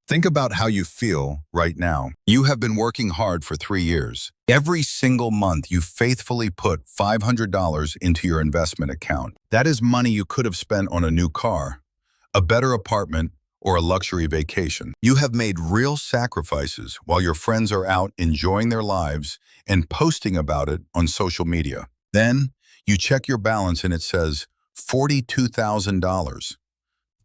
Think about how you feel right now. You have been working hard for 3 years. Every single month, you faithfully put $500 into your investment account. That is money you could have spent on a new car, a better apartment, or a luxury vacation. You have made real sacrifices while your friends are out enjoying their lives and posting about it on social media. Then, you check your balance and it says $42,000.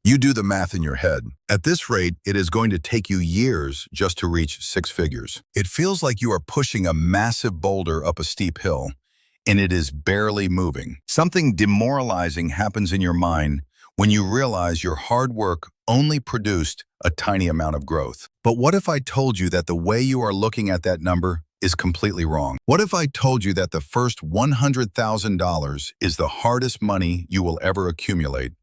You do the math in your head. At this rate, it is going to take you years just to reach 6 figures. It feels like you are pushing a massive boulder up a steep hill, and it is barely moving. Something demoralizing happens in your mind when you realize your hard work only produced a tiny amount of growth. But what if I told you that the way you are looking at that number is completely wrong? What if I told you that the first $100,000 is the hardest money you will ever accumulate,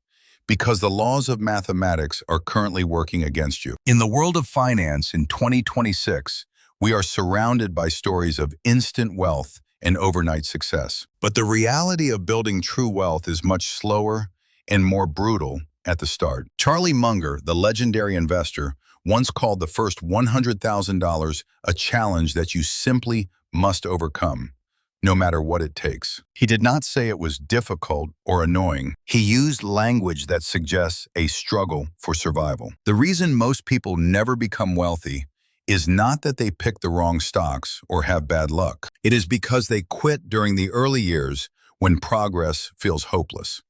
because the laws of mathematics are currently working against you? In the world of finance in 2026, we are surrounded by stories of instant wealth and overnight success. But the reality of building true wealth is much slower and more brutal at the start. Charlie Munger, the legendary investor, once called the first $100,000 a challenge that you simply must overcome, no matter what it takes. He did not say it was difficult or annoying. He used language that suggests a struggle for survival. The reason most people never become wealthy is not that they pick the wrong stocks or have bad luck. It is because they quit during the early years when progress feels hopeless.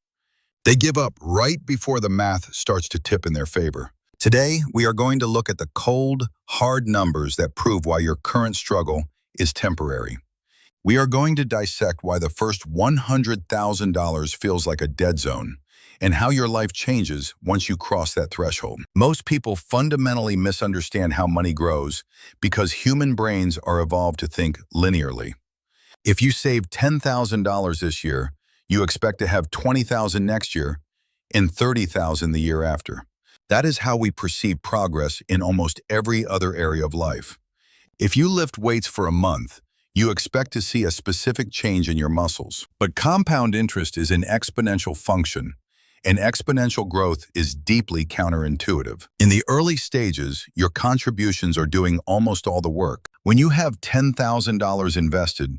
They give up right before the math starts to tip in their favor. Today, we are going to look at the cold, hard numbers that prove why your current struggle is temporary. We are going to dissect why the first $100,000 feels like a dead zone, and how your life changes once you cross that threshold. Most people fundamentally misunderstand how money grows because human brains are evolved to think linearly. If you save $10,000 this year, you expect to have $20,000 next year and $30,000 the year after. That is how we perceive progress in almost every other area of life. If you lift weights for a month, you expect to see a specific change in your muscles. But compound interest is an exponential function, and exponential growth is deeply counterintuitive. In the early stages, your contributions are doing almost all the work. When you have $10,000 invested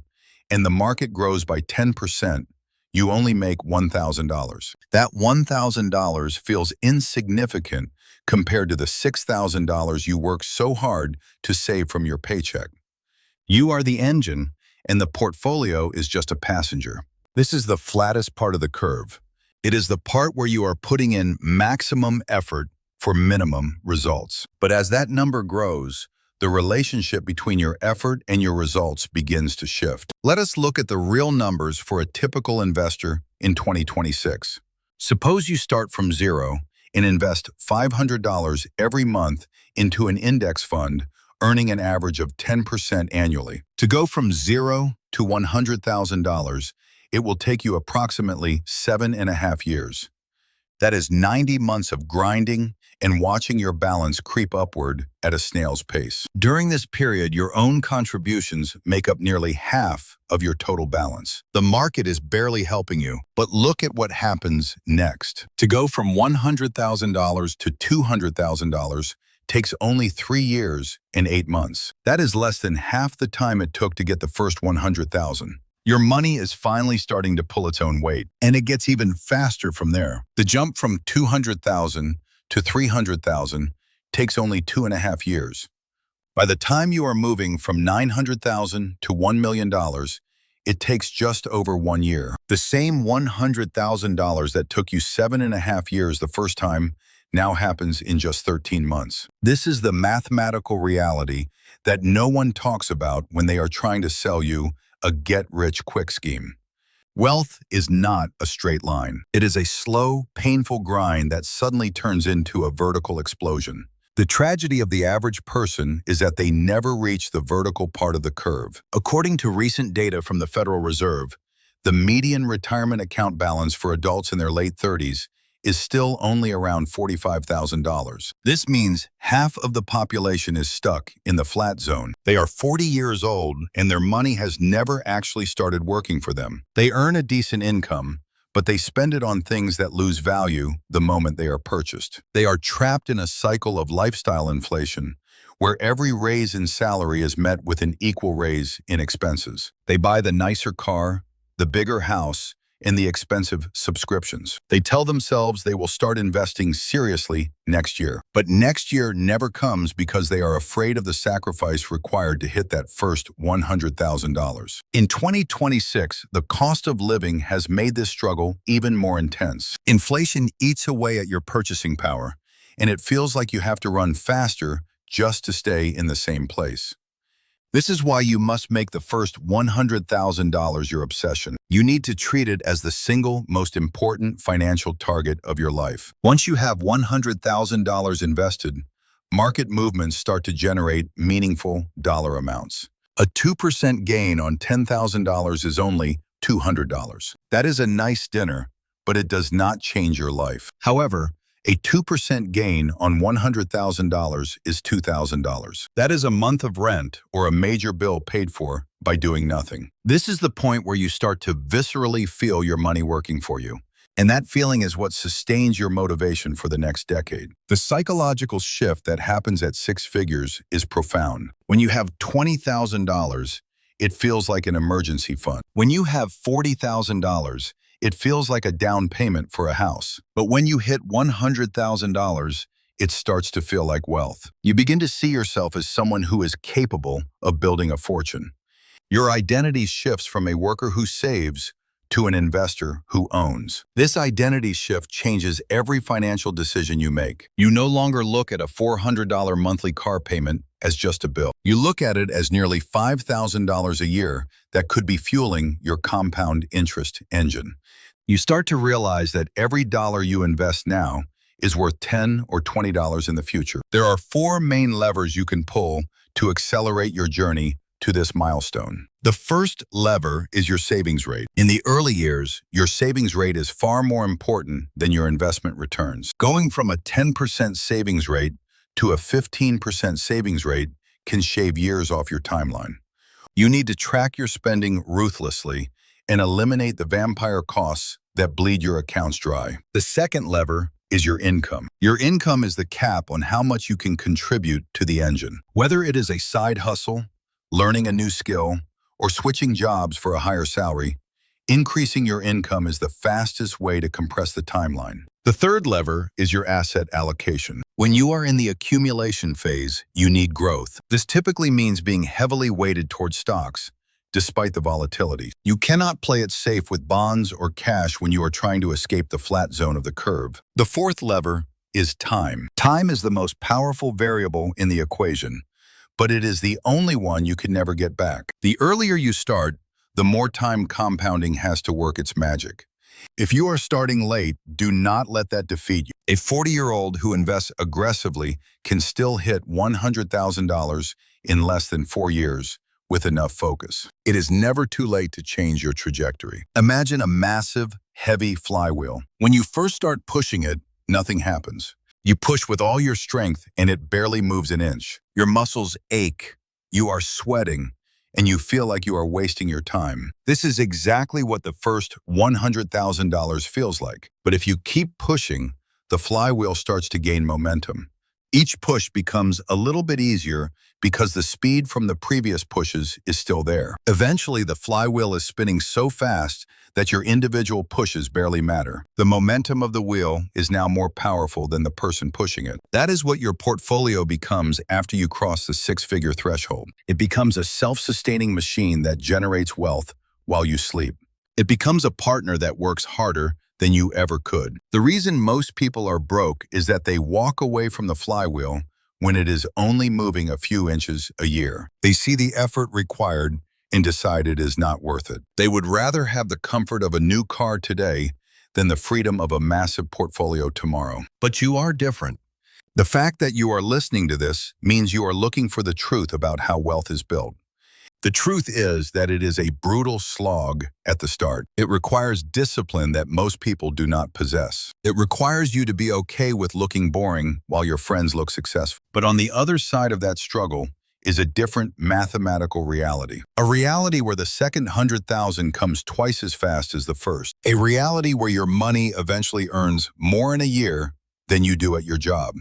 and the market grows by 10%, you only make $1,000. That $1,000 feels insignificant compared to the $6,000 you worked so hard to save from your paycheck. You are the engine, and the portfolio is just a passenger. This is the flattest part of the curve. It is the part where you are putting in maximum effort for minimum results. But as that number grows, the relationship between your effort and your results begins to shift. Let us look at the real numbers for a typical investor in 2026. Suppose you start from zero and invest $500 every month into an index fund, earning an average of 10% annually. To go from zero to $100,000, it will take you approximately 7.5 years. That is 90 months of grinding and watching your balance creep upward at a snail's pace. During this period, your own contributions make up nearly half of your total balance. The market is barely helping you, but look at what happens next. To go from $100,000 to $200,000 takes only 3 years and 8 months. That is less than half the time it took to get the first $100,000. Your money is finally starting to pull its own weight, and it gets even faster from there. The jump from $200,000 to $300,000 takes only 2.5 years. By the time you are moving from $900,000 to $1 million, it takes just over 1 year. The same $100,000 that took you 7.5 years the first time now happens in just 13 months. This is the mathematical reality that no one talks about when they are trying to sell you a get-rich-quick scheme. Wealth is not a straight line. It is a slow, painful grind that suddenly turns into a vertical explosion. The tragedy of the average person is that they never reach the vertical part of the curve. According to recent data from the Federal Reserve, the median retirement account balance for adults in their late 30s is still only around $45,000. This means half of the population is stuck in the flat zone. They are 40 years old and their money has never actually started working for them. They earn a decent income, but they spend it on things that lose value the moment they are purchased. They are trapped in a cycle of lifestyle inflation, where every raise in salary is met with an equal raise in expenses. They buy the nicer car, the bigger house, and the expensive subscriptions. They tell themselves they will start investing seriously next year. But next year never comes because they are afraid of the sacrifice required to hit that first $100,000. In 2026, the cost of living has made this struggle even more intense. Inflation eats away at your purchasing power, and it feels like you have to run faster just to stay in the same place. This is why you must make the first $100,000 your obsession. You need to treat it as the single most important financial target of your life. Once you have $100,000 invested, market movements start to generate meaningful dollar amounts. A 2% gain on $10,000 is only $200. That is a nice dinner, but it does not change your life. However, a 2% gain on $100,000 is $2,000. That is a month of rent or a major bill paid for by doing nothing. This is the point where you start to viscerally feel your money working for you. And that feeling is what sustains your motivation for the next decade. The psychological shift that happens at six figures is profound. When you have $20,000, it feels like an emergency fund. When you have $40,000, it feels like a down payment for a house. But when you hit $100,000, it starts to feel like wealth. You begin to see yourself as someone who is capable of building a fortune. Your identity shifts from a worker who saves to an investor who owns. This identity shift changes every financial decision you make. You no longer look at a $400 monthly car payment as just a bill. You look at it as nearly $5,000 a year that could be fueling your compound interest engine. You start to realize that every dollar you invest now is worth $10 or $20 in the future. There are four main levers you can pull to accelerate your journey to this milestone. The first lever is your savings rate. In the early years, your savings rate is far more important than your investment returns. Going from a 10% savings rate to a 15% savings rate can shave years off your timeline. You need to track your spending ruthlessly and eliminate the vampire costs that bleed your accounts dry. The second lever is your income. Your income is the cap on how much you can contribute to the engine. Whether it is a side hustle, learning a new skill, or switching jobs for a higher salary, increasing your income is the fastest way to compress the timeline. The third lever is your asset allocation. When you are in the accumulation phase, you need growth. This typically means being heavily weighted towards stocks, despite the volatility. You cannot play it safe with bonds or cash when you are trying to escape the flat zone of the curve. The fourth lever is time. Time is the most powerful variable in the equation, but it is the only one you can never get back. The earlier you start, the more time compounding has to work its magic. If you are starting late, do not let that defeat you. A 40-year-old who invests aggressively can still hit $100,000 in less than 4 years with enough focus. It is never too late to change your trajectory. Imagine a massive, heavy flywheel. When you first start pushing it, nothing happens. You push with all your strength and it barely moves an inch. Your muscles ache, you are sweating, and you feel like you are wasting your time. This is exactly what the first $100,000 feels like. But if you keep pushing, the flywheel starts to gain momentum. Each push becomes a little bit easier because the speed from the previous pushes is still there. Eventually, the flywheel is spinning so fast that your individual pushes barely matter. The momentum of the wheel is now more powerful than the person pushing it. That is what your portfolio becomes after you cross the six-figure threshold. It becomes a self-sustaining machine that generates wealth while you sleep. It becomes a partner that works harder than you ever could. The reason most people are broke is that they walk away from the flywheel when it is only moving a few inches a year. They see the effort required and decide it is not worth it. They would rather have the comfort of a new car today than the freedom of a massive portfolio tomorrow. But you are different. The fact that you are listening to this means you are looking for the truth about how wealth is built. The truth is that it is a brutal slog at the start. It requires discipline that most people do not possess. It requires you to be okay with looking boring while your friends look successful. But on the other side of that struggle is a different mathematical reality. A reality where the second 100,000 comes twice as fast as the first. A reality where your money eventually earns more in a year than you do at your job.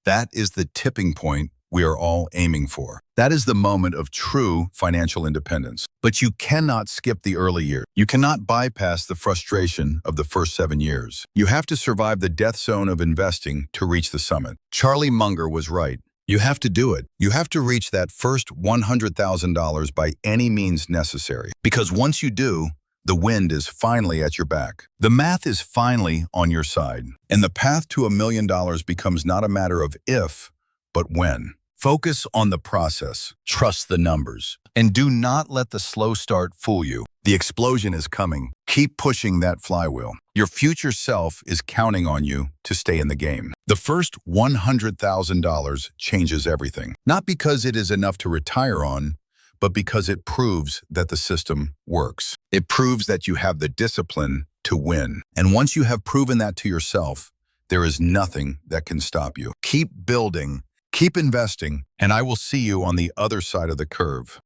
That is the tipping point we are all aiming for. That is the moment of true financial independence. But you cannot skip the early years. You cannot bypass the frustration of the first 7 years. You have to survive the death zone of investing to reach the summit. Charlie Munger was right. You have to do it. You have to reach that first $100,000 by any means necessary. Because once you do, the wind is finally at your back. The math is finally on your side. And the path to $1 million becomes not a matter of if, but when. Focus on the process, trust the numbers, and do not let the slow start fool you. The explosion is coming. Keep pushing that flywheel. Your future self is counting on you to stay in the game. The first $100,000 changes everything. Not because it is enough to retire on, but because it proves that the system works. It proves that you have the discipline to win. And once you have proven that to yourself, there is nothing that can stop you. Keep building. Keep investing, and I will see you on the other side of the curve.